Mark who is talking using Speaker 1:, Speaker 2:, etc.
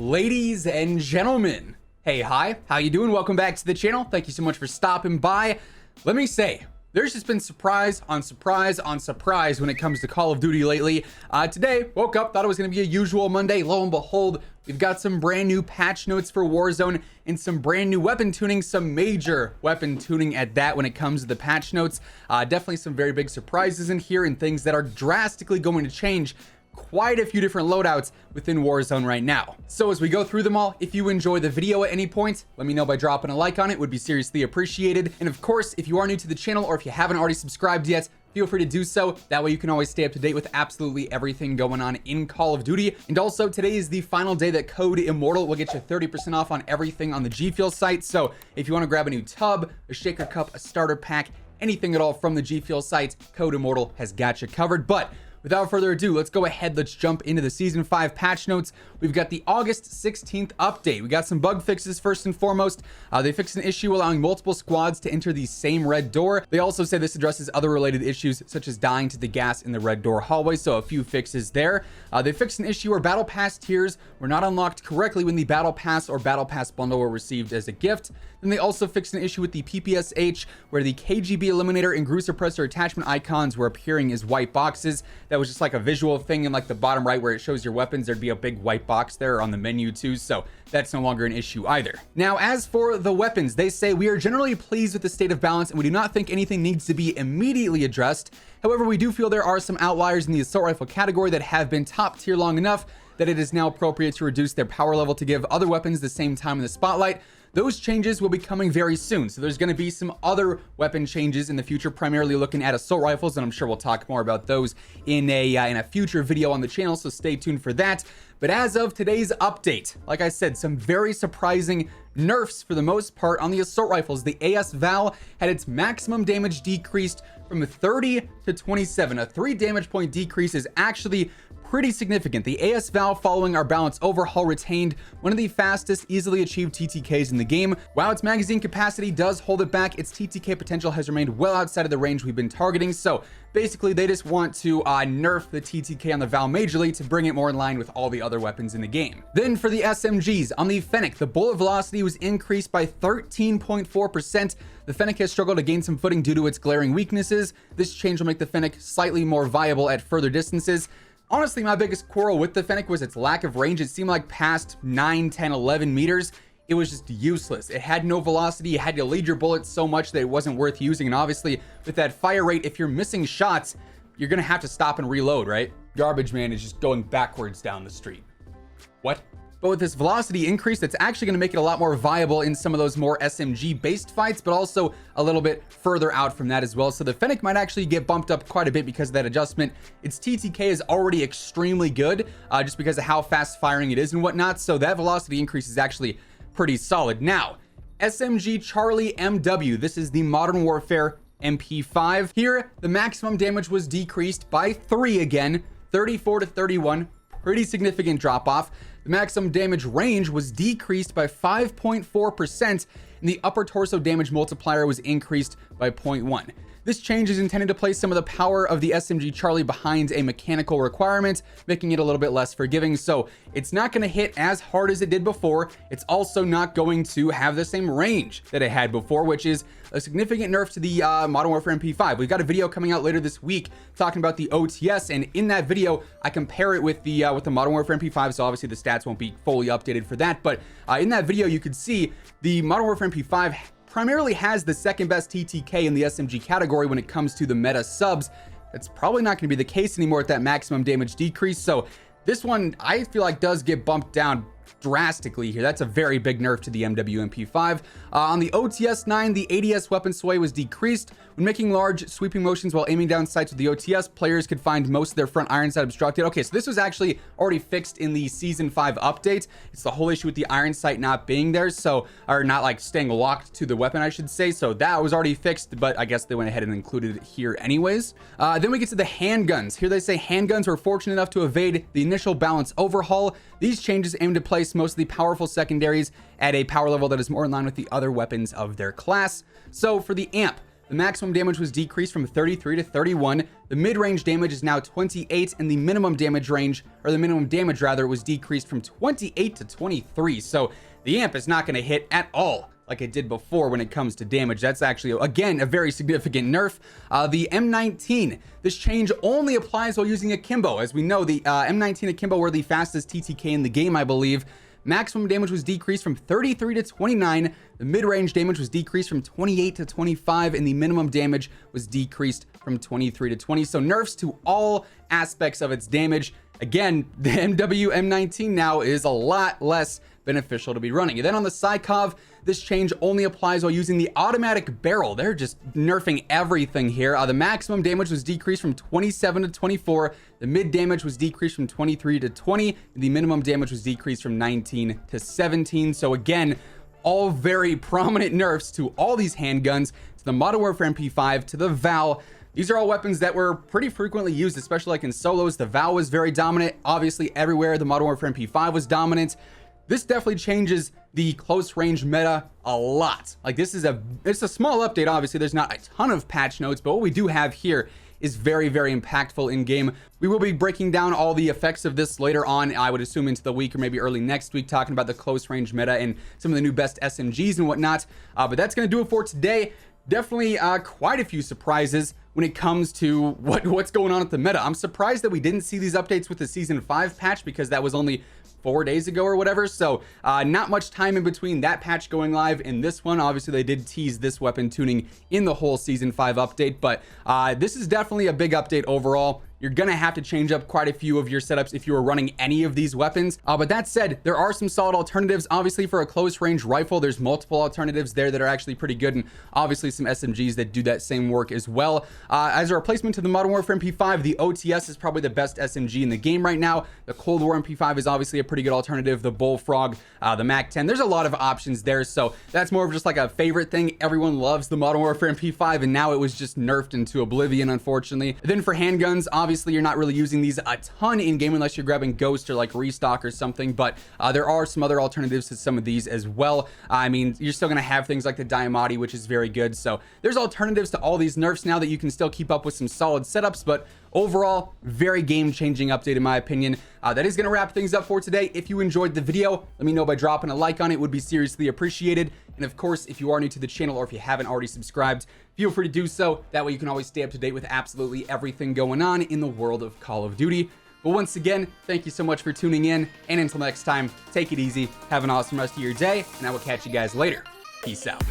Speaker 1: Ladies and gentlemen, hey, hi, how you doing? Welcome back to the channel. Thank you so much for stopping by. Let me say, there's just been surprise on surprise on surprise when it comes to Call of Duty lately. Today, woke up, thought it was going to be a usual Monday. Lo and behold, we've got some brand new patch notes for Warzone and some brand new weapon tuning, some major weapon tuning at that when it comes to the patch notes. Definitely some very big surprises in here and things that are drastically going to change quite a few different loadouts within Warzone right now. So as we go through them all, if you enjoy the video at any point, let me know by dropping a like on it. Would be seriously appreciated. And of course, if you are new to the channel or if you haven't already subscribed yet, feel free to do so. That way you can always stay up to date with absolutely everything going on in Call of Duty. And also, today is the final day that Code Immortal will get you 30% off on everything on the G Fuel site. So if you want to grab a new tub, a shaker cup, a starter pack, anything at all from the G Fuel site, Code Immortal has got you covered. But without further ado, let's go ahead. Let's jump into the Season 5 patch notes. We've got the August 16th update. We got some bug fixes first and foremost. They fixed an issue allowing multiple squads to enter the same red door. They also say this addresses other related issues such as dying to the gas in the red door hallway, so a few fixes there. They fixed an issue where battle pass tiers were not unlocked correctly when the battle pass or battle pass bundle were received as a gift. Then they also fixed an issue with the PPSH where the KGB eliminator and GRU suppressor attachment icons were appearing as white boxes. That was just like a visual thing in like the bottom right where it shows your weapons. There'd be a big white box there on the menu too, so that's no longer an issue either. Now, as for the weapons, they say we are generally pleased with the state of balance and we do not think anything needs to be immediately addressed. However, we do feel there are some outliers in the assault rifle category that have been top tier long enough that it is now appropriate to reduce their power level to give other weapons the same time in the spotlight. Those changes will be coming very soon. So there's going to be some other weapon changes in the future, primarily looking at assault rifles, and I'm sure we'll talk more about those in a future video on the channel, so stay tuned for that. But as of today's update, like I said, some very surprising nerfs for the most part on the assault rifles. The AS VAL had its maximum damage decreased from 30 to 27. A 3 damage point decrease is actually pretty significant. The AS VAL, following our balance overhaul, retained one of the fastest easily achieved TTKs in the game. While its magazine capacity does hold it back, its TTK potential has remained well outside of the range we've been targeting. So basically they just want to nerf the TTK on the VAL majorly to bring it more in line with all the other weapons in the game. Then for the SMGs, on the Fennec, the bullet velocity was increased by 13.4%. The Fennec has struggled to gain some footing due to its glaring weaknesses. This change will make the Fennec slightly more viable at further distances. Honestly, my biggest quarrel with the Fennec was its lack of range. It seemed like past 9, 10, 11 meters, it was just useless. It had no velocity. You had to lead your bullets so much that it wasn't worth using. And obviously, with that fire rate, if you're missing shots, you're going to have to stop and reload, right? Garbage Man is just going backwards down the street. What? But with this velocity increase, it's actually going to make it a lot more viable in some of those more SMG-based fights, but also a little bit further out from that as well. So the Fennec might actually get bumped up quite a bit because of that adjustment. Its TTK is already extremely good, just because of how fast firing it is and whatnot. So that velocity increase is actually pretty solid. Now, SMG Charlie MW. This is the Modern Warfare MP5. Here, the maximum damage was decreased by 3 again, 34 to 31. Pretty significant drop off. The maximum damage range was decreased by 5.4%, and the upper torso damage multiplier was increased by 0.1. This change is intended to place some of the power of the SMG Charlie behind a mechanical requirement, making it a little bit less forgiving. So it's not going to hit as hard as it did before. It's also not going to have the same range that it had before, which is a significant nerf to the Modern Warfare MP5. We've got a video coming out later this week talking about the OTS, and in that video, I compare it with the Modern Warfare MP5. So obviously the stats won't be fully updated for that, but in that video, you could see the Modern Warfare MP5 primarily has the second best TTK in the SMG category when it comes to the meta subs. That's probably not going to be the case anymore with that maximum damage decrease. So this one, I feel like, does get bumped down drastically here. That's a very big nerf to the MW MP5. On the OTS 9, the ADS weapon sway was decreased. When making large sweeping motions while aiming down sights with the OTS, players could find most of their front iron sight obstructed. Okay, so this was actually already fixed in the Season 5 update. It's the whole issue with the iron sight not being there, so, or not like staying locked to the weapon, I should say. So that was already fixed, but I guess they went ahead and included it here anyways. Then we get to the handguns. Here they say handguns were fortunate enough to evade the initial balance overhaul. These changes aim to place most of the powerful secondaries at a power level that is more in line with the other weapons of their class. So for the amp, the maximum damage was decreased from 33 to 31. The mid-range damage is now 28, and the minimum damage range, or the minimum damage rather, was decreased from 28 to 23. So the amp is not going to hit at all like it did before when it comes to damage. That's actually, again, a very significant nerf. The M19, this change only applies while using akimbo. As we know, the M19 akimbo were the fastest TTK in the game, I believe. Maximum damage was decreased from 33 to 29. The mid-range damage was decreased from 28 to 25, and the minimum damage was decreased from 23 to 20. So nerfs to all aspects of its damage. Again, the MW M19 now is a lot less beneficial to be running. And then on the Sykov, this change only applies while using the automatic barrel. They're just nerfing everything here. The maximum damage was decreased from 27 to 24. The mid damage was decreased from 23 to 20. And the minimum damage was decreased from 19 to 17. So again, all very prominent nerfs to all these handguns, to the Modern Warfare MP5, to the VAL. These are all weapons that were pretty frequently used, especially like in solos. The VAL was very dominant. Obviously, everywhere the Modern Warfare MP5 was dominant. This definitely changes the close range meta a lot. Like it's a small update. Obviously, there's not a ton of patch notes, but what we do have here is very, very impactful in game. We will be breaking down all the effects of this later on, I would assume into the week or maybe early next week, talking about the close range meta and some of the new best SMGs and whatnot. But that's going to do it for today. Definitely quite a few surprises when it comes to what's going on at the meta. I'm surprised that we didn't see these updates with the season 5 patch, because that was only 4 days ago or whatever. So not much time in between that patch going live and this one. Obviously, they did tease this weapon tuning in the whole season 5 update, but this is definitely a big update overall. You're gonna have to change up quite a few of your setups if you are running any of these weapons. But that said, there are some solid alternatives. Obviously, for a close range rifle, there's multiple alternatives there that are actually pretty good, and obviously some SMGs that do that same work as well. As a replacement to the Modern Warfare MP5, the OTS is probably the best SMG in the game right now. The Cold War MP5 is obviously a pretty good alternative. The Bullfrog, the MAC-10, there's a lot of options there. So that's more of just like a favorite thing. Everyone loves the Modern Warfare MP5, and now it was just nerfed into oblivion, unfortunately. Then for handguns, obviously you're not really using these a ton in game unless you're grabbing Ghost or like Restock or something, but there are some other alternatives to some of these as well. I mean, you're still gonna have things like the Diamati, which is very good. So there's alternatives to all these nerfs now that you can still keep up with some solid setups, but overall, very game-changing update in my opinion. That is gonna wrap things up for today. If you enjoyed the video, let me know by dropping a like on it. It would be seriously appreciated. And of course, if you are new to the channel or if you haven't already subscribed, feel free to do so. That way you can always stay up to date with absolutely everything going on in the world of Call of Duty. But once again, thank you so much for tuning in. And until next time, take it easy, have an awesome rest of your day, and I will catch you guys later. Peace out.